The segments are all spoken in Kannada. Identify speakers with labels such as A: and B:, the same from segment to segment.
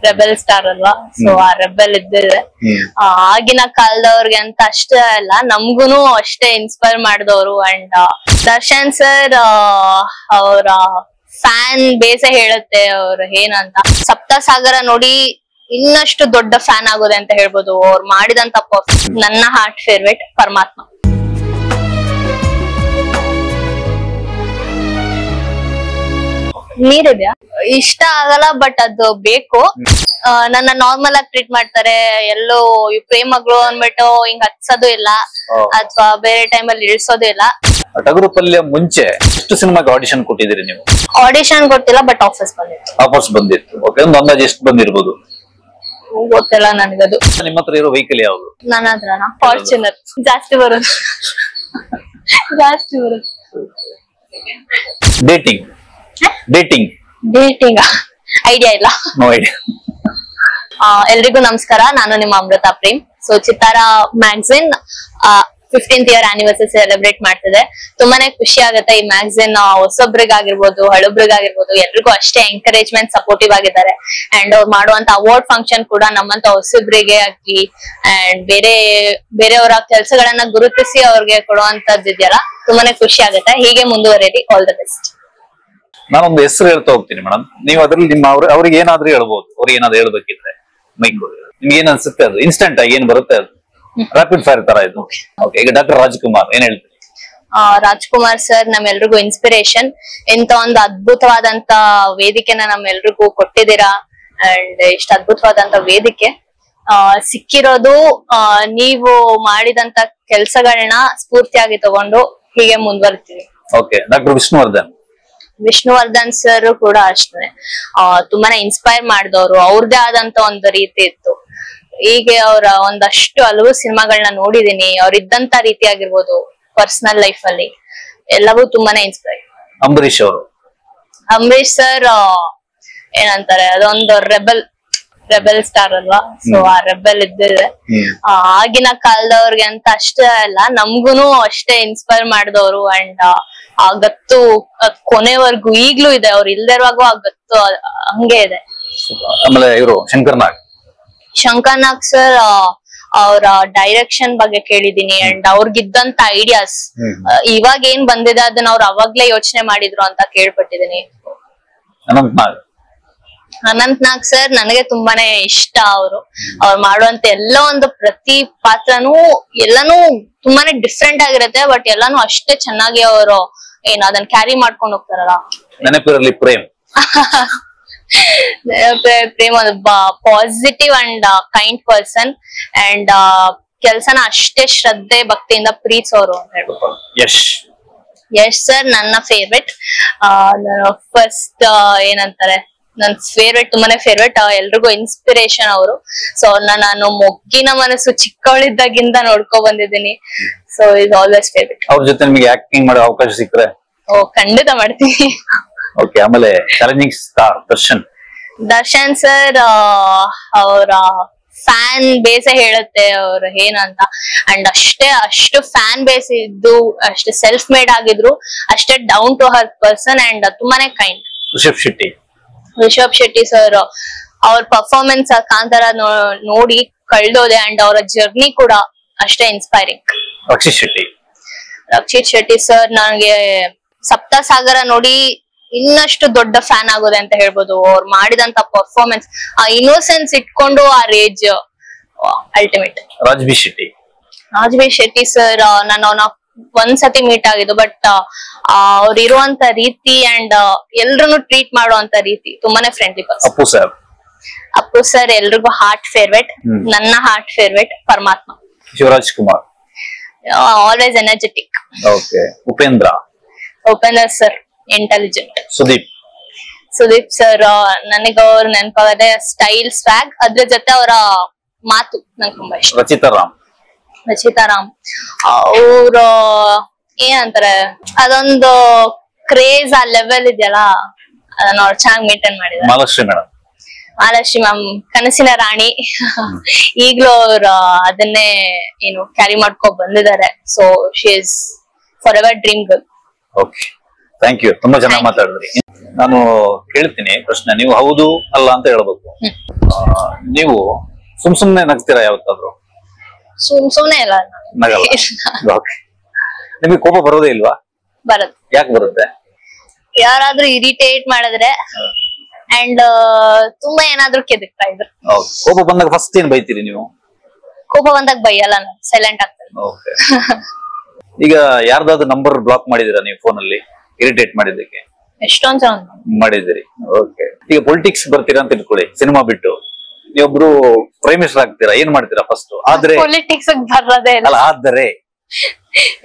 A: ರೆಬೆಲ್ ಸ್ಟಾರ್ ಅಲ್ವಾ, ಸೊ ಆ ರೆಬೆಲ್ ಇದ್ದಿದೆ. ಆಗಿನ ಕಾಲದವ್ರಿಗೆ ಅಂತ ಅಷ್ಟೇ ಅಲ್ಲ, ನಮ್ಗುನು ಅಷ್ಟೇ ಇನ್ಸ್ಪೈರ್ ಮಾಡಿದವರು. ಅಂಡ್ ದರ್ಶನ್ ಸರ್ ಅವರ ಫ್ಯಾನ್ ಬೇಸೆ ಹೇಳುತ್ತೆ ಅವ್ರು ಏನಂತ. ಸಪ್ತಸಾಗರ ನೋಡಿ ಇನ್ನಷ್ಟು ದೊಡ್ಡ ಫ್ಯಾನ್ ಆಗೋದೆ ಅಂತ ಹೇಳ್ಬೋದು. ಅವ್ರು ಮಾಡಿದಂತ ನನ್ನ ಹಾರ್ಟ್ ಫೇವ್ರೇಟ್ ಪರಮಾತ್ಮ. ನೀರಿದ್ಯಾ ಇಷ್ಟ ಆಗಲ್ಲ, ಬಟ್ ಅದು ಬೇಕು. ನನ್ನ ನಾರ್ಮಲ್ ಆಗಿ ಟ್ರೀಟ್ ಮಾಡ್ತಾರೆ. ಎಲ್ಲೋ ಪ್ರೇಮಗಳು ಅಂದ್ಬಿಟ್ಟು ಹಿಂಗ್ ಹತ್ಸೋದು ಇಲ್ಲ, ಅಥವಾ ಬೇರೆ ಟೈಮ್ ಅಲ್ಲಿ ಇಳಿಸೋದು ಇಲ್ಲ.
B: ಟಗರು ಪಲ್ಯ ಮುಂಚೆ ಎಷ್ಟು ಸಿನಿಮಾಗೆ ಆಡಿಷನ್ ಕೊಟ್ಟಿದ್ದೀರಿ ನೀವು?
A: ಆಡಿಷನ್ ಕೊಟ್ಟಿಲ್ಲ, ಬಟ್ ಆಫರ್ಸ್ ಬಂದಿತ್ತು.
B: ಆಫರ್ಸ್ ಬಂದಿತ್ತು. ಓಕೆ, ಒಂದು ಅಂದಾಜು ಎಷ್ಟು ಬಂದಿರ್ಬೋದು?
A: ಗೊತ್ತಿಲ್ಲ ನನಗದು.
B: ನಿಮ್ಮ ಹತ್ರ ಇರೋ ವೆಹಿಕಲ್ ಯಾವುದು?
A: ನನ್ನ ಹತ್ರನಾ ಫಾರ್ಚುನರ್. ಜಾಸ್ತಿ ಬರೋದು ಜಾಸ್ತಿ ಬರೋದು.
B: ಡೇಟಿಂಗ್ ಡೇಟಿಂಗ್
A: ಡೇಟಿಂಗ್ ಐಡಿಯಾ ಇಲ್ಲ.
B: No idea.
A: ಎಲ್ರಿಗೂ ನಮಸ್ಕಾರ, ನಾನು ನಿಮ್ಮ Amrutha Prem. So Chittara magazine 15th year anniversary celebrate ಮಾಡ್ತಿದೆ. ತುಂಬಾನೇ ಖುಷಿ ಆಗುತ್ತೆ. ಈ ಮ್ಯಾಗಝಿನ್ ಹೊಸೊಬ್ರಿಗಾಗಿರ್ಬೋದು, ಹಳಬ್ರಿಗಾಗಿರ್ಬೋದು, ಎಲ್ರಿಗೂ ಅಷ್ಟೇ ಎಂಕರೇಜ್ಮೆಂಟ್, ಸಪೋರ್ಟಿವ್ ಆಗಿದ್ದಾರೆ. ಅಂಡ್ ಅವ್ರು ಮಾಡುವಂತ ಅವಾರ್ಡ್ ಫಂಕ್ಷನ್ ಕೂಡ ನಮ್ಮಂತ ಹೊಸಬ್ರಿಗೆ ಆಗ್ಲಿ ಅಂಡ್ ಬೇರೆಯವರ ಕೆಲಸಗಳನ್ನ ಗುರುತಿಸಿ ಅವ್ರಿಗೆ ಕೊಡುವಂತದ್ದು ಇದೆಯಲ್ಲ, ತುಂಬಾನೇ ಖುಷಿ ಆಗುತ್ತೆ. ಹೀಗೆ ಮುಂದುವರೆದಿ. All the best.
B: ನಾನೊಂದು ಹೆಸರು ಹೇಳ್ತಾ ಹೋಗ್ತೀನಿ ಮೇಡಮ್, ನೀವು ಅದ್ರಲ್ಲಿ ನಿಮ್ಮ ಅವ್ರಿಗೆ ಏನಾದ್ರೂ ಹೇಳ್ಬೋದು. ಅವ್ರಿಗೆ ಏನಾದ್ರು ಹೇಳ್ಬೇಕಿದ್ರೆ ಮೈಕ್ ನಿಮ್ಗೆ ಏನ್ ಅನ್ಸುತ್ತೆ ಅದು ಇನ್ಸ್ಟೆಂಟ್ ಆಗಿ ಏನ್ ಬರುತ್ತೆ, ಅದು ರಾಪಿಡ್ ಫೈರ್ ತರ ಇದು. ಓಕೆ, ಈಗ ಡಾಕ್ಟರ್ ರಾಜ್ಕುಮಾರ್ ಏನ್ ಹೇಳ್ತೀರಿ?
A: ರಾಜ್ಕುಮಾರ್ ಸರ್ ನಮ್ಮೆಲ್ರಿಗೂ ಇನ್ಸ್ಪಿರೇಷನ್. ಇಂತ ಒಂದು ಅದ್ಭುತವಾದಂತ ವೇದಿಕೆನ ನಮ್ಮೆಲ್ರಿಗೂ ಕೊಟ್ಟಿದ್ದೀರಾ. ಅಂಡ್ ಇಷ್ಟ ಅದ್ಭುತವಾದಂತ ವೇದಿಕೆ ಸಿಕ್ಕಿರೋದು ನೀವು ಮಾಡಿದಂತ ಕೆಲ್ಸಗಳನ್ನ ಸ್ಫೂರ್ತಿಯಾಗಿ ತಗೊಂಡು ಹೀಗೆ ಮುಂದುವರಿತೀವಿ.
B: ಓಕೆ, ಡಾಕ್ಟರ್
A: ವಿಷ್ಣುವರ್ಧನ್ ಸರ್ ಕೂಡ ಅಷ್ಟೇ ತುಂಬಾನೇ ಇನ್ಸ್ಪೈರ್ ಮಾಡಿದವರು. ಅವ್ರದೇ ಆದಂತ ಒಂದು ರೀತಿ ಇತ್ತು. ಹೀಗೆ ಅವರ ಒಂದಷ್ಟು ಹಲವು ಸಿನಿಮಾಗಳನ್ನ ನೋಡಿದೀನಿ. ಅವ್ರ ಇದ್ದಂತ ರೀತಿ ಆಗಿರ್ಬೋದು, ಪರ್ಸನಲ್ ಲೈಫ್ ಅಲ್ಲಿ ಎಲ್ಲವೂ ತುಂಬಾನೇ ಇನ್ಸ್ಪೈರ್. ಅಂಬರೀಶ್ ಸರ್ ಏನಂತಾರೆ, ಅದೊಂದು ರೆಬೆಲ್ ಸ್ಟಾರ್ ಅಲ್ವಾ, ಸೊ ಆ ರೆಬೆಲ್ ಇದ್ದಿದೆ. ಆಗಿನ ಕಾಲದವ್ರಿಗೆ ಅಂತ ಅಷ್ಟೇ ಅಲ್ಲ, ನಮ್ಗುನು ಅಷ್ಟೇ ಇನ್ಸ್ಪೈರ್ ಮಾಡಿದವರು. ಅಂಡ್ ಆ ಗತ್ತು ಕೊನೆವರೆಗೂ ಈಗ್ಲೂ ಇದೆ. ಅವ್ರು ಇಲ್ದೇ ಇರುವಾಗೂ ಆ ಗತ್ತು ಹಂಗೆ ಇದೆ.
B: ಆಮೇಲೆ ಇವರು
A: ಶಂಕರ್ ನಾಗ್ ಸರ್ ಅವರ ಡೈರೆಕ್ಷನ್ ಬಗ್ಗೆ ಕೇಳಿದೀನಿ. ಅಂಡ್ ಅವ್ರಿಗಿದ್ದಂತ ಐಡಿಯಾಸ್ ಇವಾಗ ಏನ್ ಬಂದಿದೆ ಅದನ್ನ ಅವ್ರು ಅವಾಗ್ಲೇ ಯೋಚನೆ ಮಾಡಿದ್ರು ಅಂತ ಕೇಳ್ಪಟ್ಟಿದೀನಿ. ಅನಂತ್ ನಾಗ್ ಸರ್ ನನಗೆ ತುಂಬಾನೇ ಇಷ್ಟ. ಅವ್ರು ಮಾಡುವಂತ ಎಲ್ಲ ಒಂದು ಪ್ರತಿ ಪಾತ್ರನೂ ಎಲ್ಲಾನು ತುಂಬಾನೇ ಡಿಫ್ರೆಂಟ್ ಆಗಿರುತ್ತೆ, ಬಟ್ ಎಲ್ಲಾನು ಅಷ್ಟೇ ಚೆನ್ನಾಗಿ ಅವರು ಅದನ್ನ ಕ್ಯಾರಿ ಮಾಡ್ಕೊಂಡು ಹೋಗ್ತಾರಲ್ಲ.
B: ನೆನಪಿರಲಿ ಪ್ರೇಮ್
A: ಪ್ರೇಮ್ ಒಂದು positive and kind person. And ಕೆಲ್ಸನ ಅಷ್ಟೇ ಶ್ರದ್ಧೆ ಭಕ್ತಿಯಿಂದ ಪ್ರೀತಿಸೋರು ಅಂತ ಹೇಳ್ಬೋದು. ಯಶ್ ಸರ್ ನನ್ನ ಫೇವ್ರೆಟ್. ಫಸ್ಟ್ ಏನಂತಾರೆ, ನನ್ ಫೇವ್ರೆಟ್, ತುಂಬಾನೇ ಫೇವ್ರೆಟ್. ಎಲ್ರಿಗೂ ಇನ್ಸ್ಪಿರೇಷನ್ ಅವರು. ಸೊ ನಾನು ಮೊಗ್ಗಿನ ಮನಸ್ಸು ಚಿಕ್ಕವಳಿದ್ದಾಗಿಂದ ನೋಡ್ಕೊ ಬಂದಿದ್ದೀನಿ. So is always favourite.
B: ಅವ್ರ ಜೊತೆ ನಿಮಗೆ ಆಕ್ಟಿಂಗ್ ಮಾಡೋ ಅವಕಾಶ ಸಿಕ್ಕರೆ?
A: ಖಂಡಿತ ಮಾಡ್ತೀನಿ.
B: ಓಕೆ, ಆಮೇಲೆ ಚಾಲೆಂಜಿಂಗ್ ಸ್ಟಾರ್ ದರ್ಶನ್
A: ಸರ್ ಅವರ ಫ್ಯಾನ್ ಬೇಸೆ ಹೇಳುತ್ತೆ ಅವ್ರು ಏನಂತ. ಅಂಡ್ ಅಷ್ಟು ಫ್ಯಾನ್ ಬೇಸ್ ಇದ್ದು, ಅಷ್ಟು ಸೆಲ್ಫ್ ಮೇಡ್ ಆಗಿದ್ರು, ಅಷ್ಟೇ down to her person. And ತುಂಬಾನೇ ಕೈಂಡ್. ರಿಷಬ್ ಶೆಟ್ಟಿ ಸರ್ ಅವ್ರ ಪರ್ಫಾರ್ಮೆನ್ಸ್ ಕಾಂತಾರ ನೋಡಿ ಕಳ್ದೋದೆ. ಅಂಡ್ ಅವರ ಜರ್ನಿ ಕೂಡ ಅಷ್ಟೇ ಇನ್ಸ್ಪೈರಿಂಗ್. ರಕ್ಷಿತ್ ಶೆಟ್ಟಿ ಸರ್ ನನಗೆ ಸಪ್ತಸಾಗರ ನೋಡಿ ಇನ್ನಷ್ಟು ದೊಡ್ಡ ಫ್ಯಾನ್ ಆಗೋದೆ ಅಂತ ಹೇಳ್ಬೋದು. ಅವ್ರು ಮಾಡಿದಂತ ಪರ್ಫಾರ್ಮೆನ್ಸ್, ಆ ಇನ್ನೋಸೆನ್ಸ್ ಇಟ್ಕೊಂಡು ಆ ರೇಜ್ ಅಲ್ಟಿಮೇಟ್. ರಾಜ್ಬಿ ಶೆಟ್ಟಿ ಸರ್ ನಾನು ಒಂದ್ಸತಿ ಮೀಟ್ ಆಗಿದ್ದು, ಬಟ್ ಅವ್ರು ಇರುವಂತ ರೀತಿ ಅಂಡ್ ಎಲ್ರನ್ನು ಟ್ರೀಟ್ ಮಾಡುವಂತ ರೀತಿ ತುಂಬಾನೇ ಫ್ರೆಂಡ್ಲಿ ಪರ್ಸನ್. ಅಪ್ಪು ಸರ್ ಎಲ್ರಿಗೂ ಹಾರ್ಟ್ ಫೇವ್ರೇಟ್. ನನ್ನ heart favourite Paramathma.
B: Shivaraj Kumar
A: always energetic.
B: Upendra sir intelligent. Sudeep sir ನನಗೆ ಅವ್ರ ನೆನಪಾಗದೆ ಸ್ಟೈಲ್, ಸ್ವ್ಯಾಗ್, ಅದ್ರ ಜೊತೆ ಅವರ ಮಾತು ನಂಗೆ ತುಂಬಾ ಇಷ್ಟ. ರಚಿತಾರಾಮ್ ಅವ್ರ ಏನಂತಾರೆ, ಅದೊಂದು ಕ್ರೇಜ್, ಆ ಲೆವೆಲ್ ಇದೆಯಲ್ಲ, ಅದನ್ನ ಅವ್ರು ಚೆನ್ನಾಗಿ ಮೇಂಟೈನ್ ಮಾಡಿದ್ದಾರೆ. ಮಹಾಲಕ್ಷ್ಮಿ ಮ್ಯಾಮ್ ಕನಸಿನ ರಾಣಿ. ಈಗ್ಲೂ ಅವ್ರು ಅದನ್ನೇ ಕ್ಯಾರಿ ಮಾಡ್ಕೊ ಬಂದಿದ್ದಾರೆ. So she is for ever dream girl. Okay, thank you. ತುಂಬಾ ಚೆನ್ನಾಗಿ ಮಾತಾಡಿದ್ರಿ. ನಾನು ಕೇಳ್ತೀನಿ ಪ್ರಶ್ನೆ, ನೀವು ಹೌದು ಅಲ್ಲ ಅಂತ ಹೇಳ್ಬೇಕು.
C: ನೀವು ಸುಮ್ನೆ ನಗ್ತೀರಾ ಯಾವತ್ತಾದ್ರು?
A: ಸುಮ್ನೆ ಇಲ್ಲ
C: ನಗಲ್ಲ. ನಿಮ್ಗೆ ಕೋಪ ಬರೋದೇ ಇಲ್ವಾ?
A: ಬರುತ್ತೆ.
C: ಯಾಕೆ ಬರುತ್ತೆ?
A: ಯಾರಾದ್ರೂ ಇರಿಟೇಟ್ ಮಾಡಿದ್ರೆ ಅಂಡ್ ತುಂಬಾ ಏನಾದ್ರೂ ಕೆದಕ್ತಾ ಇದ್ರು.
C: ಕೋಪ ಬಂದಾಗ ಫಸ್ಟ್ ಏನ್ ಬೈತೀರಿ ನೀವು?
A: ಕೋಪ ಬಂದಾಗ ಬೈಯಲ್ಲ, ನಾನು ಸೈಲೆಂಟ್ ಆಗ್ತೇನೆ.
C: ಈಗ ಯಾರ್ದಾದ್ರು ನಂಬರ್ ಬ್ಲಾಕ್ ಮಾಡಿದಿರಾ ನೀವು ಫೋನಲ್ಲಿ ಇರಿಟೇಟ್ ಮಾಡಿದ್ದಕ್ಕೆ?
A: ಎಷ್ಟೊಂದ್ ಸಲ
C: ಮಾಡಿದಿರಿ. ಓಕೆ. ಈಗ ಪೊಲಿಟಿಕ್ಸ್ ಬರ್ತೀರಾ ಅಂತ ಇಟ್ಕೊಳ್ಳಿ, ಸಿನಿಮಾ ಬಿಟ್ಟು ನೀವೊಬ್ರು ಪ್ರೈಮ್ ಮಿನಿಸ್ಟರ್ ಆಗ್ತೀರಾ, ಏನ್ ಮಾಡ್ತೀರಾ ಫಸ್ಟ್? ಆದ್ರೆ
A: ಪೊಲಿಟಿಕ್ಸ್ ಬರೋದೇ ಇಲ್ಲ.
C: ಆದ್ರೆ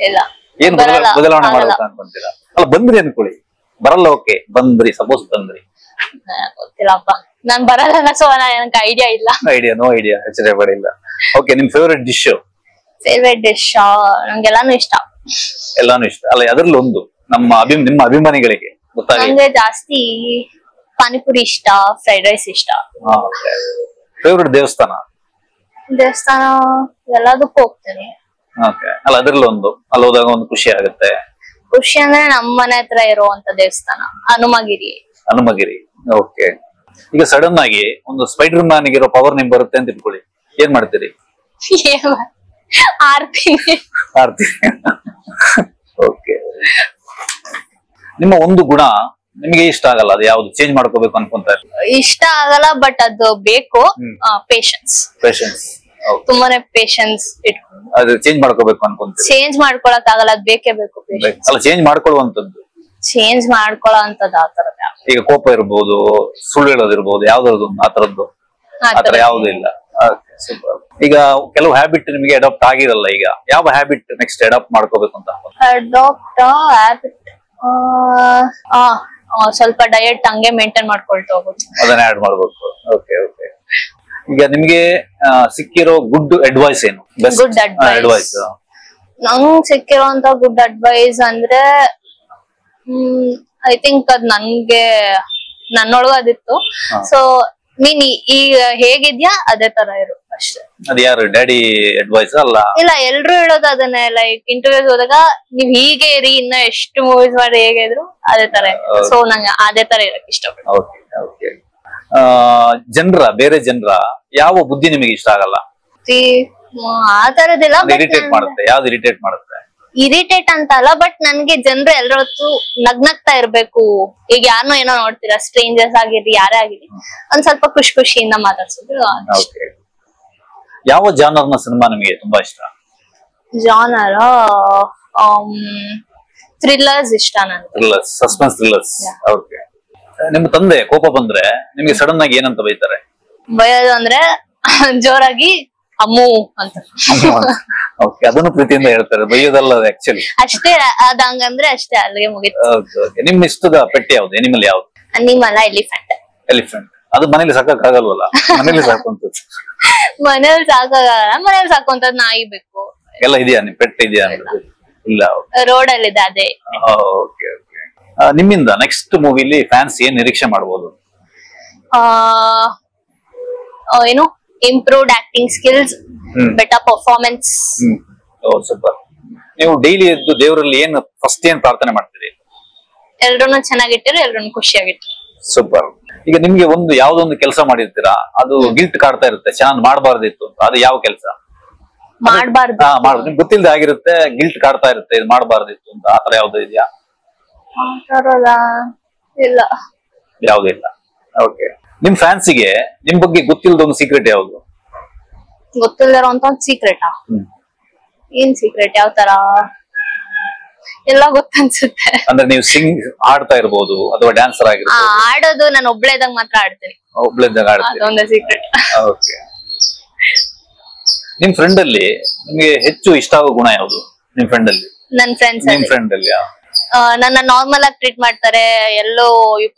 A: ಇಲ್ಲ,
C: ಏನ್ ಬದಲಾವಣೆ ಮಾಡ್ಬೇಕು ಅನ್ಕೊಂತೀರಾ? ಅಲ್ಲ ಬಂದ್ರಿ ಅನ್ಕೊಳ್ಳಿ, ಬರಲ್ಲ. ಓಕೆ, ಬಂದ್ರಿ, ಸಪೋಸ್ ಬಂದ್ರಿ.
A: ಗೊತ್ತಿಲ್ಲಪ್ಪ, ನಾನ್ ಬರಲ್ಲ, ಸೊ ನನಗೆ ಐಡಿಯಾ ಇಲ್ಲ.
C: ನೋ ಐಡಿಯಾ, ಹೆಚ್ಚು ಪಡಿಲ್ಲ. ಓಕೆ, ನಿಮ್ ಫೇವರೇಟ್ ಡಿಶ್?
A: ಫೇವರೇಟ್ ಡಿಶ್ ನಂಗೆಲ್ಲಾನು ಇಷ್ಟ.
C: ಎಲ್ಲಾನು ಇಷ್ಟ ಅಲ್ಲ? ಅದ್ರಲ್ಲಿ ಒಂದು ನಿಮ್ಮ ಅಭಿಮಾನಿಗಳಿಗೆ ಗೊತ್ತಾಗಲಿ.
A: ನಂಗೆ ಜಾಸ್ತಿ ಪಾನಿಪುರಿ ಇಷ್ಟ, ಫ್ರೈಡ್ ರೈಸ್ ಇಷ್ಟ.
C: ಫೇವರೇಟ್ ದೇವಸ್ಥಾನ
A: ಎಲ್ಲದಕ್ಕೂ ಹೋಗ್ತೇನೆ.
C: ಅಲ್ಲ ಅದ್ರಲ್ಲಿ ಒಂದು, ಅಲ್ಲಿ ಹೋದಾಗ ಒಂದು ಖುಷಿ ಆಗುತ್ತೆ.
A: ಖುಷಿ ಅಂದ್ರೆ ನಮ್ಮ ಮನೆ ಹತ್ರ ಇರುವಂತ ದೇವಸ್ಥಾನ ಹನುಮಗಿರಿ.
C: ಓಕೆ. ಈಗ ಸಡನ್ ಆಗಿ ಒಂದು ಸ್ಪೈಡರ್ ಮ್ಯಾನ್ ಇರೋ ಪವರ್ ನಿಮ್ಗೆ ಬರುತ್ತೆ ಅಂತ ಇಟ್ಕೊಳ್ಳಿ, ಏನ್ ಮಾಡ್ತೀರಿ?
A: ಆರ್ತೀನಿ.
C: ಓಕೆ. ನಿಮ್ಮ ಒಂದು ಗುಣ ನಿಮ್ಗೆ ಇಷ್ಟ ಆಗಲ್ಲ, ಅದು ಯಾವ್ದು ಚೇಂಜ್ ಮಾಡ್ಕೋಬೇಕು ಅನ್ಕೊಂತ?
A: ಇಷ್ಟ ಆಗಲ್ಲ, ಬಟ್ ಅದು ಬೇಕು. ಪೇಷನ್ಸ್. ತುಂಬಾನೇ ಪೇಷನ್ಸ್ ಇಟ್ಕೊಂಡು
C: ಅದು ಚೇಂಜ್ ಮಾಡ್ಕೋಬೇಕು ಅನ್ಕೊಂತ.
A: ಚೇಂಜ್ ಮಾಡ್ಕೊಳಕ್ ಆಗಲ್ಲ, ಅದ್ ಬೇಕೇ ಬೇಕು.
C: ಅಲ್ಲ, ಚೇಂಜ್ ಮಾಡ್ಕೊಳ್ಳುವಂತದ್ದು.
A: ಚೇಂಜ್ ಮಾಡ್ಕೊಳ್ಳೋ ಅಂತದ್ದು ಆತರದ.
C: ಈಗ ಕೋಪ ಇರ್ಬೋದು, ಸುಳ್ಳು ಹೇಳೋದಿರ್ಬೋದು, ಯಾವ್ದಾದ್ರು ಆತರದ್ದು? ಆತರ ಯಾವ್ದು ಇಲ್ಲ. ಈಗ ಕೆಲವು ಹ್ಯಾಬಿಟ್ ನಿಮಗೆ ಅಡಾಪ್ಟ್ ಆಗಿರಲ್ಲ, ಈಗ ಯಾವ ಹ್ಯಾಬಿಟ್ ನೆಕ್ಸ್ಟ್ ಅಡಾಪ್ಟ್ ಮಾಡ್ಕೋಬೇಕು ಅಂತ?
A: ಅಡಾಪ್ಟ್ ಹ್ಯಾಬಿಟ್ ಸ್ವಲ್ಪ ಡಯಟ್ ಹಂಗೆ ಮೇಂಟೈನ್ ಮಾಡ್ಕೊಳ್ತಾ ಹೋಗುತ್ತೆ,
C: ಅದನ್ನ ಆಡ್ ಮಾಡ್ಬೇಕು. ಓಕೆ. ಈಗ ನಿಮ್ಗೆ ಸಿಕ್ಕಿರೋ ಗುಡ್ ಅಡ್ವೈಸ್ ಏನು?
A: ಗುಡ್ ಅಡ್ವೈಸ್ ನಂಗ್ ಸಿಕ್ಕಿರೋಂತ ಗುಡ್ ಅಡ್ವೈಸ್ ಅಂದ್ರೆ ಐ ಥಿಂಕ್ ಅದ್ ನನ್ಗೆ ನನ್ನೊಳಗ ಅದಿತ್ತು. ಸೊ ನೀನ್ ಈಗ ಹೇಗಿದ್ಯಾ ಅದೇ ತರ ಇರು ಅಷ್ಟೇ.
C: ಅದ್ ಯಾರು ಡ್ಯಾಡಿ ಅಡ್ವೈಸ್ ಅಲ್ಲ?
A: ಇಲ್ಲ, ಎಲ್ರು ಹೇಳೋದು ಅದನ್ನೇ. ಲೈಕ್ ಇಂಟರ್ವ್ಯೂಸ್ ಹೋದಾಗ ನೀವ್ ಹೀಗೆ ಇರಿ, ಇನ್ನ ಎಷ್ಟು ಮೂವೀಸ್ ಮಾಡಿ ಹೇಗೆ ಇದ್ರು ಅದೇ ತರ. ಸೊ ನಂಗೆ ಅದೇ ತರ ಇರಕ್ ಇಷ್ಟಪಡ್ತೀನಿ.
C: ಬೇರೆ ಜನರ ಯಾವ ಬುದ್ಧಿ ನಿಮಗೆ ಇಷ್ಟ ಆಗಲ್ಲ?
A: ಆ ತರದಿಲ್ಲ.
C: ಇರಿಟೇಟ್ ಮಾಡುತ್ತೆ? ಯಾವ್ದು ಇರಿಟೇಟ್ ಮಾಡುತ್ತೆ?
A: ಇರಿಟೇಟ್ ಅಂತ ಅಲ್ಲ, ಬಟ್ ನನ್ಗೆ ಜನರು ಎಲ್ಲರ ಹೊತ್ತು ನಗ್ನಗ್ತಾ ಇರ್ಬೇಕು. ಈಗ ಯಾರನ್ನೋ ಏನೋ ನೋಡ್ತೀರಾ, ಸ್ಟ್ರೇಂಜರ್ಸ್ ಆಗಿರ್ಲಿ, ಯಾರೇ ಆಗಿರ್ಲಿ, ಒಂದ್ ಸ್ವಲ್ಪ ಖುಷಿಯಿಂದ ಮಾತಾಡ್ಸಿದ್ರು.
C: ಯಾವ ಜಾನರ್ನ ಸಿನಿಮಾ ನಿಮಗೆ ತುಂಬಾ ಇಷ್ಟ?
A: ಜಾನರ್ ಥ್ರಿಲ್ಲರ್ಸ್ ಇಷ್ಟ ನನ್ಗೆ.
C: Suspense thrillers. ಓಕೆ. ನಿಮ್ಮ ತಂದೆ ಕೋಪ ಬಂದ್ರೆ ನಿಮ್ಗೆ ಸಡನ್ ಆಗಿ ಏನಂತ ಬೈತಾರೆ?
A: ಬಯೋದು ಅಂದ್ರೆ ಜೋರಾಗಿ ಅಮ್ಮು ಅಂತ.
C: ಓಕೆ, ಅದನ್ನು ಪ್ರೀತಿಯಿಂದ ಹೇಳ್ತಾರೆ, ಬೈಯೋದಲ್ಲ ಆಕ್ಚುಲಿ.
A: ಅಷ್ಟೇ, ಅದ ಹಂಗಂದ್ರೆ ಅಷ್ಟೇ, ಅಲ್ಲಿಗೆ ಮುಗಿತು.
C: ನಿಮ್ ಇಷ್ಟದ ಪೆಟ್ ಯಾವ್ದು? ಎನಿಮಲ್ ಯಾವ್ದು?
A: Animal elephant.
C: ಅದು ಮನೇಲಿ ಸಾಕಕ್ ಆಗಲ್ವಲ್ಲ? ಮನೇಲಿ ಸಾಕುವಂತ?
A: ಮನೇಲಿ ಸಾಕಾಗಲ್ಲ, ಮನೇಲಿ ಸಾಕುವಂತದ್ ನಾಯಿ ಬೇಕು.
C: ಎಲ್ಲ ಇದೆಯಾ? ನಿಮ್ ಪೆಟ್ ಇದೆಯಾ? ಇಲ್ಲ,
A: ರೋಡ್ ಅಲ್ಲಿ ಇದೆ, ಅದೇ.
C: ಓಕೆ. ನಿಮ್ಮಿಂದ ನೆಕ್ಸ್ಟ್ ಮೂವಿಲಿ ಫ್ಯಾನ್ಸ್ ಏನ್ ನಿರೀಕ್ಷೆ ಮಾಡಬಹುದು?
A: ಏನು improved acting skills, better performance.
C: Super. ನೀವು ಡೈಲಿ ಎದ್ದು ದೇವರಲ್ಲಿ ಫಸ್ಟ್ ಏನ್ ಪ್ರಾರ್ಥನೆ ಮಾಡ್ತೀರಿ?
A: ಎಲ್ರೂನು ಚೆನ್ನಾಗಿಟ್ಟಿರು, ಎಲ್ರೂನು ಖುಷಿಯಾಗಿಟ್ಟು.
C: ಸೂಪರ್. ಈಗ ನಿಮ್ಗೆ ಯಾವ್ದೊಂದು ಕೆಲಸ ಮಾಡಿರ್ತೀರಾ, ಅದು ಗಿಲ್ಟ್ ಕಾಡ್ತಾ ಇರುತ್ತೆ, ಚೆನ್ನಾಗಿ ಮಾಡಬಾರ್ದಿತ್ತು ಅಂತ, ಅದು ಯಾವ ಕೆಲಸ?
A: ಮಾಡಬಾರ್ದು.
C: ನಿಮ್ಗೆ ಗೊತ್ತಿಲ್ಲದೆ ಆಗಿರುತ್ತೆ, ಗಿಲ್ಟ್ ಕಾಡ್ತಾ ಇರುತ್ತೆ, ಇದು ಮಾಡಬಾರ್ದಿತ್ತು ಅಂತ, ಆತರ ಯಾವ್ದು ಇದೆಯಾ?
A: ಇಲ್ಲ,
C: ಯಾವ್ದು ಇಲ್ಲ. ಓಕೆ. ನಿಮ್ ಫ್ಯಾನ್ಸಿಗೆ ನಿಮ್ ಬಗ್ಗೆ ಗೊತ್ತಿಲ್ಲದ ಒಂದು ಸೀಕ್ರೆಟ್ ಯಾವ್ದು?
A: ಗೊತ್ತಿಲ್ಲದಿರೋಂತ ಒಂದು ಸೀಕ್ರೆಟಾ? ಏನ್ ಸೀಕ್ರೆಟ್? ಯಾವ ತರ? ಎಲ್ಲ ಗೊತ್ತನ್ಸುತ್ತೆ.
C: ಅಂದ್ರೆ ನೀವು ಆಡ್ತಾ ಇರ್ಬೋದು ಅಥವಾ ಡ್ಯಾನ್ಸರ್ ಆಗಿರ್ಬೋದು.
A: ಆಡೋದು ನಾನು ಒಬ್ಳೆದಾಗ ಮಾತ್ರ ಆಡ್ತೀನಿ.
C: ಒಬ್ಳೆದಾಗ ಆಡ್ತೀನಿ,
A: ಅದೊಂದೇ ಸೀಕ್ರೆಟ್.
C: ಓಕೆ. ನಿಮ್ ಫ್ರೆಂಡ್ ಅಲ್ಲಿ ನಿಮ್ಗೆ ಹೆಚ್ಚು ಇಷ್ಟ ಆಗೋ ಗುಣ ಯಾವುದು? ನಿಮ್ ಫ್ರೆಂಡ್ ಅಲ್ಲಿ?
A: ನನ್ ಫ್ರೆಂಡ್
C: ಅಲ್ಲಿ
A: ನನ್ನ ನಾರ್ಮಲ್ ಆಗಿ ಟ್ರೀಟ್ ಮಾಡ್ತಾರೆ. ಎಲ್ಲೋ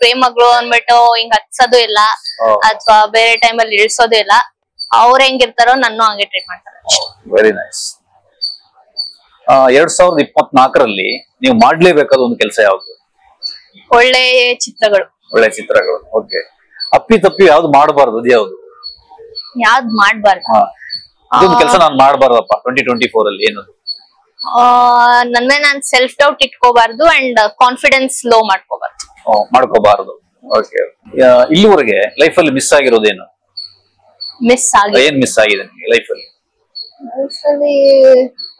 A: ಪ್ರೇಮಗಳು ಅಂದ್ಬಿಟ್ಟು ಹಿಂಗ್ ಹತ್ಸೋದು ಇಲ್ಲ, ಅಥವಾ ಬೇರೆ ಟೈಮಲ್ಲಿ ಇಳಿಸೋದು ಇಲ್ಲ. ಅವ್ರ ಹೆಂಗಿರ್ತಾರೋ ನನ್ನ ಹಂಗೆ ಟ್ರೀಟ್ ಮಾಡ್ತಾರೆ.
C: Very nice. 2024ರಲ್ಲಿ ನೀವು ಮಾಡ್ಲೇಬೇಕಾದ ಒಂದು ಕೆಲಸ ಯಾವುದು?
A: ಒಳ್ಳೆ ಚಿತ್ರಗಳು.
C: ಓಕೆ. ಅಪ್ಪಿ ತಪ್ಪಿ ಯಾವ್ದು ಮಾಡಬಾರ್ದು? ಅದು ಯಾವ್ದು?
A: ಯಾವ್ದು ಮಾಡಬಾರ್ದು?
C: ಇದೊಂದು ಕೆಲಸ ನಾನು ಮಾಡಬಾರ್ದಪ್ಪ 2024 ಅಲ್ಲಿ ಏನದು?
A: ನನ್ ಮೇಲೆ ನಾನ್ ಸೆಲ್ಫ್ ಡೌಟ್ ಇಟ್ಕೋಬಾರ್ದು ಅಂಡ್ ಕಾನ್ಫಿಡೆನ್ಸ್ ಲೋ ಮಾಡ್ಕೋಬಾರ್ದು.
C: ಓಕೆ. ಇಲ್ಲಿವರೆಗೆ ಲೈಫ್ ಅಲ್ಲಿ ಮಿಸ್ ಆಗಿರೋದೇನು?
A: ಮಿಸ್ ಆಗಿ
C: ಏನ್ ಮಿಸ್ ಆಗಿದೆ ನಿಮ್ಗೆ ಲೈಫ್ ಅಲ್ಲಿ?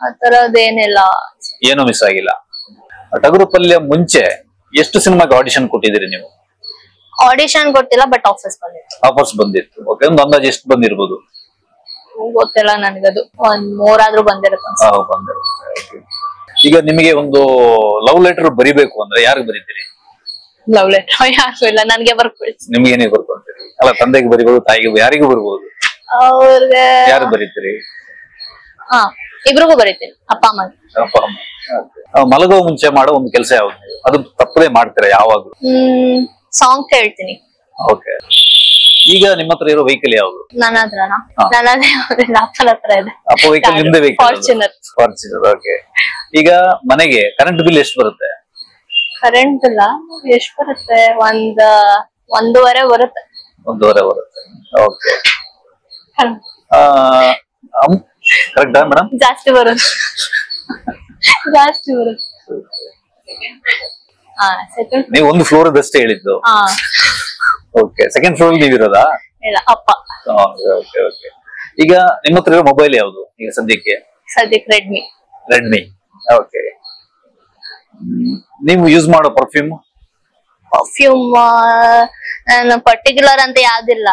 A: ಆತರದೇನಿಲ್ಲ.
C: ಏನೂ ಮಿಸ್ ಆಗಿಲ್ಲ. ಟಗರು ಪಲ್ಯ ಮುಂಚೆ ಎಷ್ಟು ಸಿನಿಮಾಗೆ ಆಡಿಷನ್ ಕೊಟ್ಟಿದ್ದೀರಿ ನೀವು?
A: ಆಡಿಷನ್ ಗೊತ್ತಿಲ್ಲ, ಬಟ್ ಆಫರ್ಸ್ ಬಂದಿತ್ತು.
C: ಆಫರ್ಸ್ ಬಂದಿತ್ತು. ಓಕೆ, ಒಂದು ಅಂದಾಜು ಎಷ್ಟು ಬಂದಿರ್ಬೋದು?
A: ಗೊತ್ತಿಲ್ಲ ನನಗದು. 3 ಆದ್ರೂ ಬಂದಿರುತ್ತೆ.
C: ಬಂದಿರುತ್ತೆ. ಈಗ ನಿಮಗೆ ಒಂದು ಲವ್ ಲೆಟರ್ ಬರಿಬೇಕು ಅಂದ್ರೆ ಯಾರಿಗೆ ಬರೀತೀರಿ?
A: ಲವ್ ಲೆಟರ್ ಯಾರು ಇಲ್ಲ, ನನ್ಗೆ ಬರ್ಕೊಳ್ತೀನಿ.
C: ನಿಮ್ಗೆ ಏನೇ ಬರ್ಕೊಂತೀರಿ? ಅಲ್ಲ, ತಂದೆಗೆ ಬರಿಬಹುದು, ತಾಯಿಗೆ, ಯಾರಿಗೂ ಬರ್ಬೋದು.
A: ಅವ್ರಿಗೆ
C: ಯಾರು ಬರೀತೀರಿ?
A: ಇಬ್ರಿಗೂ ಬರೀತೀನಿ, ಅಪ್ಪ ಅಮ್ಮ.
C: ಮಲಗೋ ಮುಂಚೆ ಮಾಡೋ ಒಂದು ಕೆಲಸ ಯಾವ್ದು? ಅದು ತಪ್ಪದೇ ಮಾಡ್ತೀರಾ ಯಾವಾಗ್ಲೂ?
A: ಸಾಂಗ್ ಕೇಳ್ತೀನಿ.
C: ಓಕೆ. ಈಗ ನಿಮ್ಮ ಹತ್ರ ಇರೋ ವೆಹಿಕಲ್ ಯಾವ್ದು?
A: ನನ್ನ ಹತ್ರನಾ? ನನ್ನದೇ ಅಪ್ಪನ ಹತ್ರ ಇದೆ.
C: ಅಪ್ಪ ವೆಹಿಕಲ್ ನಿಮ್ದೇ ವೆಹಿಕಲ್?
A: ಫಾರ್ಚುನರ್.
C: ಫಾರ್ಚುನರ್. ಓಕೆ. ಈಗ ಮನೆಗೆ ಕರೆಂಟ್ ಬಿಲ್ ಎಷ್ಟು ಬರುತ್ತೆ?
A: ಕರೆಂಟ್ ಇಲ್ಲ ಎಷ್ಟು ಬರುತ್ತೆ? 1.5 ಬರುತ್ತೆ.
C: 1.5 ಬರುತ್ತೆ. ಓಕೆ. ಕರೆಕ್ಟಾ ಮೇಡಮ್?
A: ಜಾಸ್ತಿ ಬರುತ್ತೆ. ಜಾಸ್ತಿ ಬರುತ್ತೆ.
C: ನೀವು ಒಂದು ಫ್ಲೋರ್ ಅಷ್ಟೇ ಹೇಳಿದ್ದು. ಓಕೆ. ಸೆಕೆಂಡ್ ಫ್ಲೋರ್ ನೀವಿರೋದಾ?
A: ಇಲ್ಲ, ಅಪ್ಪ.
C: Okay okay. ಈಗ ನಿಮ್ಮ ಹತ್ರ ಇರೋ ಮೊಬೈಲ್ ಯಾವುದು ಈಗ ಸದ್ಯಕ್ಕೆ?
A: ರೆಡ್ಮಿ.
C: ರೆಡ್ಮಿ. ಓಕೆ. ನೀವು ಯೂಸ್ ಮಾಡೋ ಪರ್ಫ್ಯೂಮ್
A: ಪರ್ಟಿಕ್ಯುಲರ್ ಅಂತ ಯಾವ್ದಿಲ್ಲ,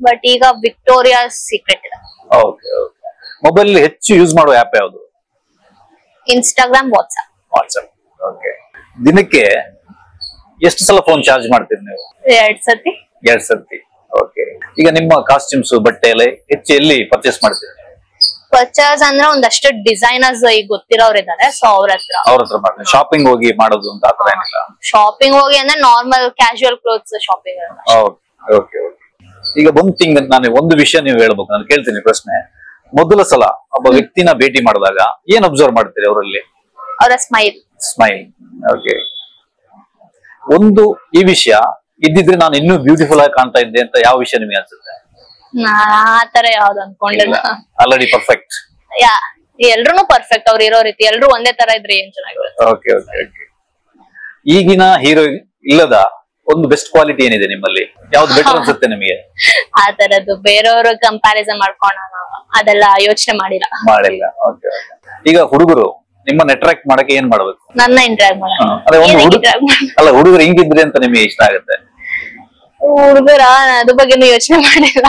A: ಬಟ್ ಈಗ ವಿಕ್ಟೋರಿಯಾ ಸೀಕ್ರೆಟ್ ಇದೆ.
C: Okay okay. ಮೊಬೈಲ್ ಹೆಚ್ಚು ಯೂಸ್ ಮಾಡೋ ಆಪ್ ಯಾವುದು?
A: Instagram, WhatsApp.
C: ಓಕೆ. ದಿನಕ್ಕೆ ಎಷ್ಟು ಸಲ ಫೋನ್ ಚಾರ್ಜ್ ಮಾಡ್ತೀರಿ ನೀವು?
A: 2 ಸತಿ.
C: 2 ಸತಿ. ಓಕೆ. ಈಗ ನಿಮ್ಮ ಕಾಸ್ಟ್ಯೂಮ್ಸ್ ಬಟ್ಟೆ ಎಲ್ಲ ಹೆಚ್ಚು ಎಲ್ಲಿ ಪರ್ಚೇಸ್ ಮಾಡ್ತೀರಿ?
A: ಪರ್ಚೇಸ್ ಅಂದ್ರೆ ಒಂದಷ್ಟು ಡಿಸೈನರ್ಸ್ ಈಗ ಗೊತ್ತಿರೋರು ಇದಾರೆ, ಸೊ ಅವ್ರ ಹತ್ರ
C: ಮಾಡ್ತೀನಿ. ಶಾಪಿಂಗ್ ಹೋಗಿ ಮಾಡೋದು ಅಂತ ಆತರ ಏನಿಲ್ಲ?
A: ಶಾಪಿಂಗ್ ಹೋಗಿ ಅಂದ್ರೆ normal casual clothes shopping.
C: Okay. ಈಗ ಒಂದು ವಿಷಯ ನೀವು ಹೇಳ್ಬೇಕು, ನಾನು ಕೇಳ್ತೀನಿ ಪ್ರಶ್ನೆ. ಮೊದಲ ಸಲ ಒಬ್ಬ ವ್ಯಕ್ತಿನ ಭೇಟಿ ಮಾಡಿದಾಗ ಏನ್ ಅಬ್ಸರ್ವ್ ಮಾಡ್ತೀರಿ ಅವರಲ್ಲಿ?
A: ಅವರ ಸ್ಮೈಲ್.
C: ಓಕೆ. ಒಂದು ಈ ವಿಷಯ ಇದ್ದಿದ್ರೆ ನಾನು ಇನ್ನೂ ಬ್ಯೂಟಿಫುಲ್ ಆಗಿ ಕಾಣ್ತಾ ಇದ್ದೆ ಅಂತ ಯಾವ ವಿಷಯ ನಿಮ್ಗೆ ಅನ್ಸುತ್ತೆ?
A: ಆತರ ಯಾವ್ದು ಅನ್ಕೊಂಡಿಲ್ಲ.
C: Already perfect.
A: ಎಲ್ರು ಪರ್ಫೆಕ್ಟ್, ಅವ್ರು ಇರೋ ರೀತಿ ಎಲ್ರು ಒಂದೇ ತರ ಇದ್ರೆ ಏನ್ ಚೆನ್ನಾಗಿರುತ್ತೆ.
C: Okay okay okay. ಈಗಿನ ಹೀರೋ ಇಲ್ಲದ ಒಂದು ಬೆಸ್ಟ್ ಕ್ವಾಲಿಟಿ ಏನಿದೆ ನಿಮ್ಮಲ್ಲಿ? ಯಾವ್ದು ಬೆಟರ್ ಅನ್ಸುತ್ತೆ ನಿಮಗೆ?
A: ಆ ತರದ್ದು ಬೇರೆಯವರು ಕಂಪ್ಯಾರಿಸನ್ ಮಾಡ್ಕೊಂಡ ಅದೆಲ್ಲ ಯೋಚನೆ ಮಾಡಿಲ್ಲ.
C: ಓಕೆ. ಈಗ ಹುಡುಗರು ನಿಮ್ಮನ್ನ ಅಟ್ರಾಕ್ಟ್ ಮಾಡಕ್ಕೆ ಏನ್ ಮಾಡ್ಬೇಕು?
A: ನನ್ನ ಇಂಟ್ರಾಕ್ಟ್
C: ಅಲ್ಲ, ಹುಡುಗರು ಹಿಂಗಿದ್ರೆ ಅಂತ ನಿಮಗೆ ಇಷ್ಟ ಆಗುತ್ತೆ?
A: ಹುಡುಗರ ಅದ್ರ ಬಗ್ಗೆ ಯೋಚನೆ ಮಾಡಿಲ್ಲ.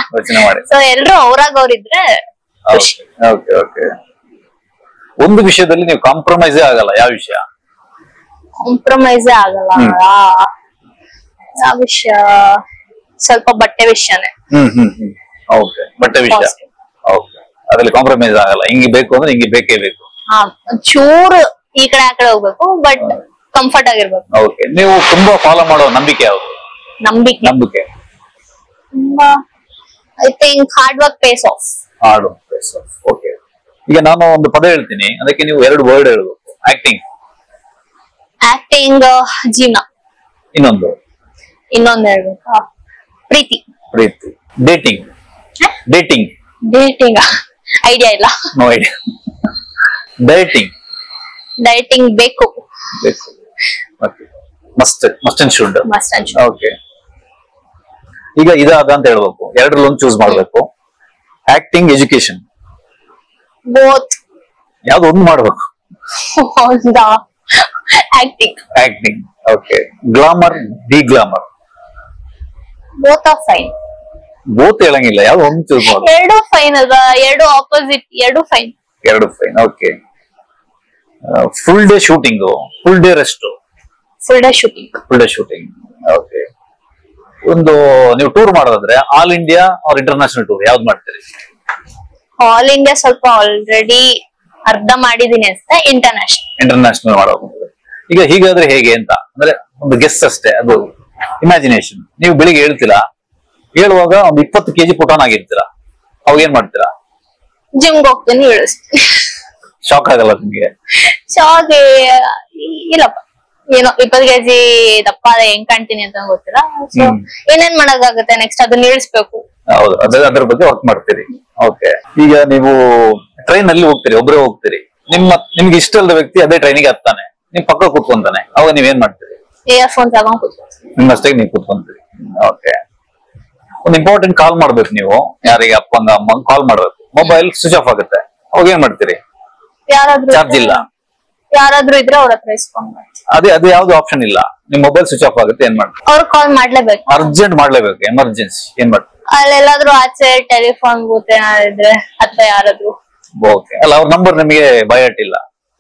A: ಸೊ ಎಲ್ರು ಅವ್ರಾಗವ್ರಿದ್ರೆ
C: ಓಕೆ ಓಕೆ. ಒಂದು ವಿಷಯದಲ್ಲಿ ನೀವು ಕಾಂಪ್ರಮೈಸೇ ಆಗಲ್ಲ, ಯಾವ ವಿಷಯ?
A: ಕಾಂಪ್ರಮೈಸೇ ಆಗಲ್ಲ ಯಾವ ವಿಷಯ? ಸ್ವಲ್ಪ ಬಟ್ಟೆ ವಿಷಯನೇ.
C: ಓಕೆ. ಬಟ್ಟೆ ವಿಷಯ. ಓಕೆ. ಅದ್ರಲ್ಲಿ ಕಾಂಪ್ರಮೈಸ್ ಆಗಲ್ಲ, ಹಿಂಗೆ ಬೇಕು ಅಂದ್ರೆ ಹಿಂಗೆ ಬೇಕೇ ಬೇಕು.
A: ಚೂರು ಈ ಕಡೆ ಆ ಕಡೆ ಹೋಗ್ಬೇಕು, ಬಟ್ ಕಂಫರ್ಟ್ ಆಗಿರ್ಬೇಕು.
C: ಓಕೆ. ನೀವು ತುಂಬಾ ಫಾಲೋ ಮಾಡೋ ನಂಬಿಕೆ ಯಾವುದು? ನಂಬಿಕೆ
A: ತುಂಬಾ I think hard work pays off.
C: Okay. ಈಗ ನಾನು ಒಂದು ಪದ ಹೇಳ್ತೀನಿ, ಅದಕ್ಕೆ ನೀವು 2 ವರ್ಡ್ ಹೇಳ್ಬೇಕು. ಆಕ್ಟಿಂಗ್,
A: ಜೀವನ.
C: ಇನ್ನೊಂದು
A: ಹೇಳ್ಬೇಕಾ? ಪ್ರೀತಿ. ಡೇಟಿಂಗ್ ಐಡಿಯಾ ಇಲ್ಲ.
C: No idea.
A: ಡಯಟಿಂಗ್ ಬೇಕು.
C: Must and should. ಓಕೆ. ಈಗ ಇದಾದ ಅಂತ ಹೇಳ್ಬೇಕು, 2ರಲ್ಲಿ ಒಂದು ಚೂಸ್ ಮಾಡ್ಬೇಕು. Acting, education,
A: both.
C: ಯಾವ್ದು ಒಂದು ಮಾಡ್ಬೇಕು?
A: Acting.
C: Okay. Glamour, deglamour?
A: Both are fine.
C: Both ಹೇಳಂಗಿಲ್ಲ, ಯಾವ್ದು ಒಂದು ಚೂಸ್ ಮಾಡ್ಬೇಕು?
A: 2 ಫೈನ್ ಅಲ್ವಾ? 2 opposite, 2 fine.
C: Okay. Full day shooting, full day rest?
A: Full day shooting.
C: Okay. ಒಂದು ನೀವು ಟೂರ್ ಮಾಡೋದಾದ್ರೆ all India or international tour ಯಾವ್ದು ಮಾಡ್ತೀರಿ?
A: ಆಲ್ ಇಂಡಿಯಾ ಸ್ವಲ್ಪ ಆಲ್ರೆಡಿ ಅರ್ಧ ಮಾಡಿದೀನಿ ಅಷ್ಟೇ. ಇಂಟರ್ನ್ಯಾಷನಲ್
C: ಮಾಡೋದು. ಈಗ ಹೀಗಾದ್ರೆ ಹೇಗೆ ಅಂತ ಅಂದ್ರೆ ಒಂದು ಗೆಸ್ ಅಷ್ಟೇ, ಅದು ಇಮ್ಯಾಜಿನೇಷನ್. ನೀವು ಬೆಳಿಗ್ಗೆ ಹೇಳ್ತೀರಾ, ಹೇಳುವಾಗ ಒಂದು 20 kg ಪುಟಾನ್ ಆಗಿರ್ತೀರಾ, ಅವಾಗ ಏನ್ ಮಾಡ್ತೀರಾ?
A: ಜಿಮ್ಗೆ ಹೋಗ್ತೀನಿ, ಇಳಿಸ್ತೀನಿ.
C: ಶಾಕ್ ಆಗಲ್ಲ ನಿಮ್ಗೆ?
A: ಶಾಕ್ ಇಲ್ಲಪ್ಪ, ಏನೋ 20 kg ದಪ್ಪ ಹೆಂಗ್ ಕಾಣ್ತೀನಿ ಅಂತ ಗೊತ್ತಿಲ್ಲ. ಸೊ ಏನೇನ್ ಮಾಡಕ್ಕಾಗುತ್ತೆ, ನೆಕ್ಸ್ಟ್ ಅದನ್ನ ಇಳಿಸ್ಬೇಕು.
C: ಹೌದು, ಅದ್ರ ಬಗ್ಗೆ ವರ್ಕ್ ಮಾಡ್ತೀರಿ. ಓಕೆ. ಈಗ ನೀವು ಟ್ರೈನ್ ಅಲ್ಲಿ ಹೋಗ್ತೀರಿ, ಒಬ್ಬರೇ ಹೋಗ್ತೀರಿ, ನಿಮ್ಗೆ ಇಷ್ಟ ಇಲ್ಲದ ವ್ಯಕ್ತಿ ಅದೇ ಟ್ರೈನಿಗೆ ಹತ್ತಾನೆ, ನಿಮ್ ಪಕ್ಕ ಕೂತ್ಕೊಂತಾನೆ, ಅವಾಗ ನೀವೇನ್ ಮಾಡ್ತೀರಿ?
A: ಇಯರ್ಫೋನ್ಸ್ ಹಾಕೊಂಡ್ ಕೂತ್ಕೊಂತೀನಿ.
C: ನಿಮ್ಮಷ್ಟೇ ನೀವು ಕೂತ್ಕೊಂತೀರಿ. ಓಕೆ. ಒಂದು ಇಂಪಾರ್ಟೆಂಟ್ ಕಾಲ್ ಮಾಡ್ಬೇಕು ನೀವು, ಯಾರಿಗೆ ಅಪ್ಪಂಗ ಅಮ್ಮಂಗ್ ಕಾಲ್ ಮಾಡ್ಬೇಕು, ಮೊಬೈಲ್ ಸ್ವಿಚ್ ಆಫ್ ಆಗುತ್ತೆ, ಅವಾಗ ಏನ್ ಮಾಡ್ತೀರಿ? ಚಾರ್ಜ್ ಇಲ್ಲ,
A: ಯಾರಾದ್ರೂ ಇದ್ರೆ ಅವ್ರ ಹತ್ರ ಇಸ್ಕೊಂಡ್
C: ಅದು ಯಾವ್ದು ಆಪ್ಷನ್ ಇಲ್ಲ, ನಿಮ್ ಮೊಬೈಲ್ ಸ್ವಿಚ್ ಆಫ್ ಆಗುತ್ತೆ, ಏನ್ ಮಾಡ್ತೀರಿ?
A: ಅವ್ರು ಕಾಲ್ ಮಾಡ್ಲೇಬೇಕು,
C: ಅರ್ಜೆಂಟ್ ಮಾಡ್ಲೇಬೇಕು, ಎಮರ್ಜೆನ್ಸಿ, ಏನ್ ಮಾಡ್ತೀರಿ?
A: ಅಲ್ಲೆಲ್ಲಾದ್ರೂ ಆಚೆ ಟೆಲಿಫೋನ್ ಬೂತ್ ಏನಾದ್ರೆ ಅಥವಾ ಯಾರಾದ್ರೂ
C: ಓಕೆ. ಅಲ್ಲ ಅವ್ರ ನಂಬರ್ ನಿಮಗೆ ಬಯಾಟ್ ಇಲ್ಲ?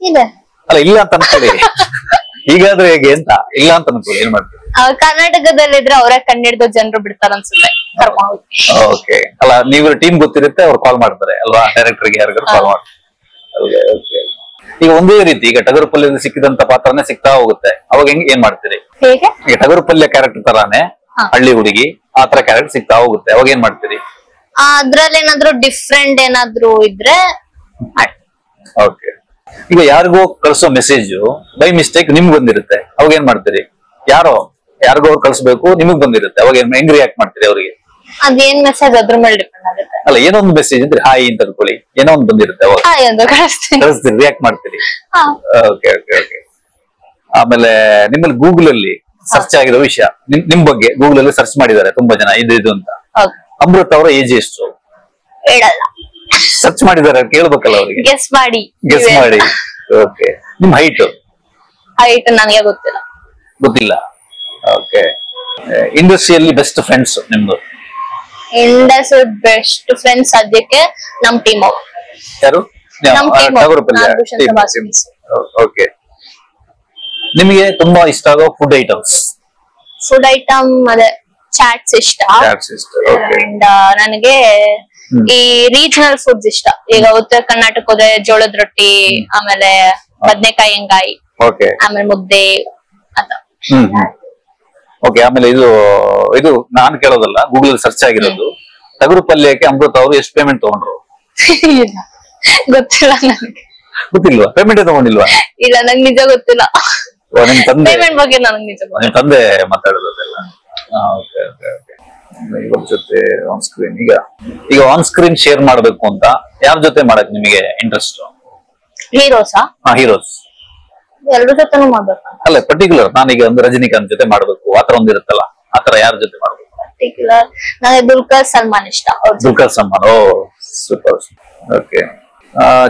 A: ಇದೆ.
C: ಅಲ್ಲ ಇಲ್ಲ ಅಂತ ಅನ್ಕೊಳ್ಳಿ, ಈಗಾದ್ರೂ ಹೇಗೆ ಅಂತ ಇಲ್ಲ ಅಂತ ಅನ್ಕೊಳ್ಳಿ, ಏನ್ ಮಾಡ್ತೀರಿ?
A: ಕರ್ನಾಟಕದಲ್ಲಿದ್ರೆ ಅವರೇ ಕಂಡಿಡ್ದು ಜನರು ಬಿಡ್ತಾರ ಅನ್ಸುತ್ತೆ ಕರ್ಕೊಂಡು.
C: ಓಕೆ. ಅಲ್ಲ ನೀವು ಟೀಮ್ ಗೊತ್ತಿರುತ್ತೆ, ಅವ್ರು ಕಾಲ್ ಮಾಡ್ತಾರೆ ಅಲ್ವಾ, ಡೈರೆಕ್ಟರ್ಗೆ ಯಾರಿಗಾರು ಕಾಲ್ ಮಾಡ್ತಾರೆ. ಈಗ ಒಂದೇ ರೀತಿ ಈಗ ಟಗರು ಪಲ್ಯದಲ್ಲಿ ಸಿಕ್ಕಿದಂತ ಪಾತ್ರನೇ ಸಿಗ್ತಾ ಹೋಗುತ್ತೆ, ಅವಾಗ ಏನ್ ಮಾಡ್ತೀರಿ?
A: ಹೇಗೆ?
C: ಈಗ ಟಗರು ಪಲ್ಯ ಕ್ಯಾರೆಕ್ಟರ್ ತರಾನೇ ಹಳ್ಳಿ ಹುಡುಗಿ ಆತರ ಕ್ಯಾರೆಕ್ಟರ್ ಸಿಗ್ತಾ ಹೋಗುತ್ತೆ, ಅವಾಗ ಏನ್ ಮಾಡ್ತೀರಿ?
A: ಅದ್ರಲ್ಲಿ ಏನಾದ್ರು ಡಿಫ್ರೆಂಟ್ ಏನಾದ್ರು ಇದ್ರೆ.
C: ಓಕೆ. ಈಗ ಯಾರಿಗೋ ಕಳ್ಸೋ ಮೆಸೇಜ್ ಬೈ ಮಿಸ್ಟೇಕ್ ನಿಮ್ಗೆ ಬಂದಿರುತ್ತೆ, ಅವಾಗ ಏನ್ ಮಾಡ್ತೀರಿ? ಯಾರಿಗೋ ಅವ್ರು ಕಳ್ಸ್ಬೇಕು, ನಿಮಗ್ ಬಂದಿರುತ್ತೆ, ಅವಾಗ ಹೆಂಗ್ ರಿಯಾಕ್ಟ್ ಮಾಡ್ತೀರಿ ಅವ್ರಿಗೆ?
A: ಅದೇನ್ ಮೆಸೇಜ್ ಅದ್ರ ಮೇಲೆ ಡಿಪೆಂಡ್ ಆಗುತ್ತೆ.
C: ಅಲ್ಲ ಏನೋ ಒಂದು ಮೆಸೇಜ್ ಅಂದ್ರೆ ಹಾಯ್ ಅಂತ ಅನ್ಕೊಳ್ಳಿ, ಏನೋ ಒಂದು ಬಂದಿರುತ್ತೆ, ಅವಾಗ ಕಳಿಸ್ತೀರಿ, ರಿಯಾಕ್ಟ್ ಮಾಡ್ತೀರಿ. Okay okay okay. ಆಮೇಲೆ ನಿಮ್ಮಲ್ಲಿ ಗೂಗಲ್ ಅಲ್ಲಿ ಸರ್ಚ್ ಆಗಿರೋ ವಿಷಯ ನಿಮ್ ಬಗ್ಗೆ ಗೂಗಲ್ ಅಲ್ಲಿ ಸರ್ಚ್ ಮಾಡಿದ್ದಾರೆ ತುಂಬಾ ಜನ, ಇದು ಅಂತ. ಅಮೃತ್ ಅವರ ಏಜ್ ಎಷ್ಟು? ಸರ್ಚ್ ಮಾಡಿದ್ದಾರೆ, ಕೇಳ್ಬೇಕಲ್ಲ ಅವ್ರಿಗೆ.
A: ಗೆಸ್ ಮಾಡಿ.
C: ಓಕೆ. ನಿಮ್ ಹೈಟ್
A: ನನಗೆ
C: ಗೊತ್ತಿಲ್ಲ. ಓಕೆ. ಇಂಡಸ್ಟ್ರಿಯಲ್ಲಿ ಬೆಸ್ಟ್ ಫ್ರೆಂಡ್ಸ್ ನಿಮ್ದು?
A: ಇಂಡಸ್ಟ್ರಿ ಬೆಸ್ಟ್ ಫ್ರೆಂಡ್ಸ್ ಸದ್ಯಕ್ಕೆ ನಮ್ ಟೀಮ್ ಅವ್ರು.
C: ಯಾರು? ಓಕೆ. ನಿಮಗೆ ತುಂಬಾ ಇಷ್ಟ ಆಗೋ ಫುಡ್ ಐಟಮ್ಸ್?
A: ಫುಡ್ ಐಟಮ್ ಅದೇ ಚಾಟ್ಸ್ ಇಷ್ಟ. ಅಂಡ್ ನನಗೆ ಈ ರೀಜನಲ್ ಫುಡ್ಸ್ ಇಷ್ಟ. ಈಗ ಉತ್ತರ ಕರ್ನಾಟಕ ಹೋದ್ರೆ ಜೋಳದ ರೊಟ್ಟಿ, ಆಮೇಲೆ ಬದನೆಕಾಯಿ ಹೆಂಗಾಯಿ, ಆಮೇಲೆ ಮುದ್ದೆ ಅದ.
C: ಓಕೆ. ಆಮೇಲೆ ಇದು ನಾನ್ ಕೇಳೋದಲ್ಲ, ಗೂಗಲ್ ಸರ್ಚ್ ಆಗಿರೋದು. ಟಗರು ಪಲ್ಯಕ್ಕೆ ಅಮೃತ ಅವರು ಎಷ್ಟು ಪೇಮೆಂಟ್ ತಗೊಂಡ್ರು?
A: ಗೊತ್ತಿಲ್ಲ ನನಗೆ.
C: ಗೊತ್ತಿಲ್ವಾ? ಪೇಮೆಂಟ್ ತಗೊಂಡಿಲ್ವಾ?
A: ಇಲ್ಲ, ನಂಗೆ ನಿಜ ಗೊತ್ತಿಲ್ಲ.
C: ನಿಮ್ ತಂದೆ
A: ಪೇಮೆಂಟ್ ಬಗ್ಗೆ ನನಗೆ ನಿಜ ಗೊತ್ತಿಲ್ಲ.
C: ನಿಮ್ ತಂದೆ ಮಾತಾಡೋದೆಲ್ಲ. ಇವ್ರ ಜೊತೆ ಆನ್ ಸ್ಕ್ರೀನ್ ಈಗ ಆನ್ ಸ್ಕ್ರೀನ್ ಶೇರ್ ಮಾಡ್ಬೇಕು ಅಂತ ಯಾರ ಜೊತೆ ಮಾಡಕ್ ನಿಮಗೆ ಇಂಟ್ರೆಸ್ಟ್?
A: ಹೀರೋಸಾ?
C: ಹೀರೋಸ್
A: ಎಲ್ರ ಜೊತೆನೂ ಮಾಡ್ಬೇಕು
C: ಅಲ್ಲ, ಪರ್ಟಿಕ್ಯುಲರ್ ನಾನೀಗ ಒಂದು ರಜನಿಕಾಂತ್ ಜೊತೆ ಮಾಡ್ಬೇಕು ಆತರ ಒಂದಿರುತ್ತಲ್ಲ, ಆತರ ಯಾರ ಜೊತೆ ಮಾಡ್ಬೇಕು?
A: ಪರ್ಟಿಕ್ಯುಲರ್ ನನಗೆ ದುಲ್ಕರ್ ಸಲ್ಮಾನ್ ಇಷ್ಟ.
C: ದುಲ್ಕರ್ ಸಲ್ಮಾನ್. ಓ ಸೂಪರ್. ಓಕೆ.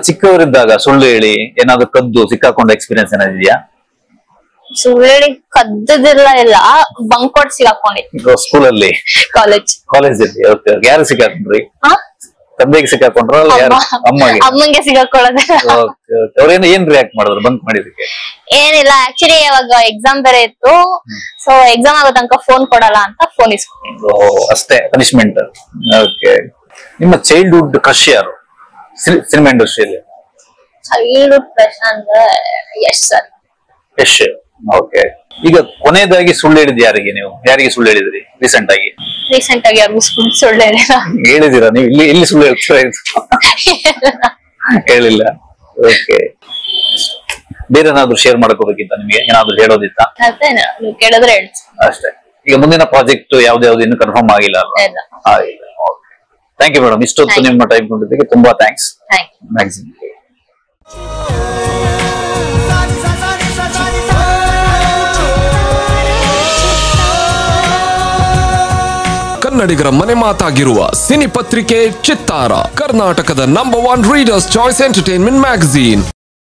C: ಚಿಕ್ಕವರಿದ್ದಾಗ ಸುಳ್ಳು ಹೇಳಿ ಏನಾದ್ರು ಕದ್ದು ಸಿಕ್ಕಾಕೊಂಡ ಎಕ್ಸ್ಪೀರಿಯನ್ಸ್ ಏನಾದಿದೆಯಾ?
A: ಸುಳ್ಳು ಹೇಳಿ ಕದ್ದದಿಲ್ಲ, ಇಲ್ಲ ಬಂಕ್ ಕೊಟ್ಟು ಸಿಕ್ಕಾಕೊಂಡಿದ್ದೆ
C: ಸ್ಕೂಲಲ್ಲಿ? ಕಾಲೇಜಲ್ಲಿ. ಓಕೆ. ಯಾರು ಸಿಕ್ಕಾಕೊಂಡ್ರಿ? ತಂದೆಗೆ ಸಿಕ್ಕಾಕೊಂಡ್ರ?
A: ಅಮ್ಮಂಗೆ ಸಿಕ್ಕಾಕೊಳ್ಳೋದು.
C: ಅವ್ರೇನು ಏನ್ ರಿಯಾಕ್ಟ್ ಮಾಡಿದ್ರು ಬಂಕ್ ಮಾಡಿದಕ್ಕೆ?
A: ಏನಿಲ್ಲ, ಆಕ್ಚುಲಿ ಇವಾಗ ಎಕ್ಸಾಮ್ ಬೇರೆ ಇತ್ತು, ಸೊ ಎಕ್ಸಾಮ್ ಆಗೋ ತನಕ ಫೋನ್ ಕೊಡಲ್ಲ ಅಂತ ಫೋನ್ ಇಸ್ಕೊಂಡಿದ್ರು
C: ಅಷ್ಟೇ, ಪನಿಷ್ಮೆಂಟ್. ಓಕೆ. ನಿಮ್ಮ ಚೈಲ್ಡ್ಹುಡ್ ಕ್ರಶ್ ಯಾರು ಸಿನಿಮಾ ಇಂಡಸ್ಟ್ರಿಯಲ್ಲಿ?
A: ಚೈಲ್ಡ್ಹುಡ್ ಕ್ರಶ್ ಅಂದ್ರೆ ಯಶ್ ಸರ್.
C: ಯಶ್. ಓಕೆ. ಈಗ ಕೊನೆಯದಾಗಿ ಸುಳ್ಳು ಹೇಳಿದ್ ಯಾರಿಗೆ? ನೀವು ಯಾರಿಗೆ ಸುಳ್ಳು ಹೇಳಿದ್ರಿ ರೀಸೆಂಟ್ ಆಗಿ?
A: ಯಾರಿಗೂ ಸುಳ್ಳು
C: ಹೇಳಿದಿರಾ ನೀವು? ಇಲ್ಲಿ ಸುಳ್ಳು ಹೇಳ್ತೀರಾ? ಹೇಳಿಲ್ಲ. ಓಕೆ. ಬೇರೆ ಏನಾದ್ರು ಶೇರ್ ಮಾಡ್ಕೋಬೇಕಿತ್ತ ನಿಮಗೆ? ಏನಾದ್ರು ಹೇಳೋದಿತ್ತ?
A: ಕೇಳಿದ್ರೆ
C: ಅಷ್ಟೇ. ಈಗ ಮುಂದಿನ ಪ್ರಾಜೆಕ್ಟ್ ಯಾವ್ದು ಇನ್ನು ಕನ್ಫರ್ಮ್ ಆಗಿಲ್ಲ ಅಲ್ವಾ? ಥ್ಯಾಂಕ್ ಯು ಮೇಡಮ್, ಇಷ್ಟೊತ್ತು ನಿಮ್ಮ ಟೈಮ್ ಕೊಟ್ಟಿದ್ದಕ್ಕೆ ತುಂಬಾ ಥ್ಯಾಂಕ್ಸ್. ಮ್ಯಾಕ್ಸಿಮಮ್.
D: ಕನ್ನಡಿಗರ ಮನೆ ಮಾತಾಗಿರುವ ಸಿನಿ ಪತ್ರಿಕೆ ಚಿತ್ತಾರ, ಕರ್ನಾಟಕದ number 1 readers choice entertainment magazine.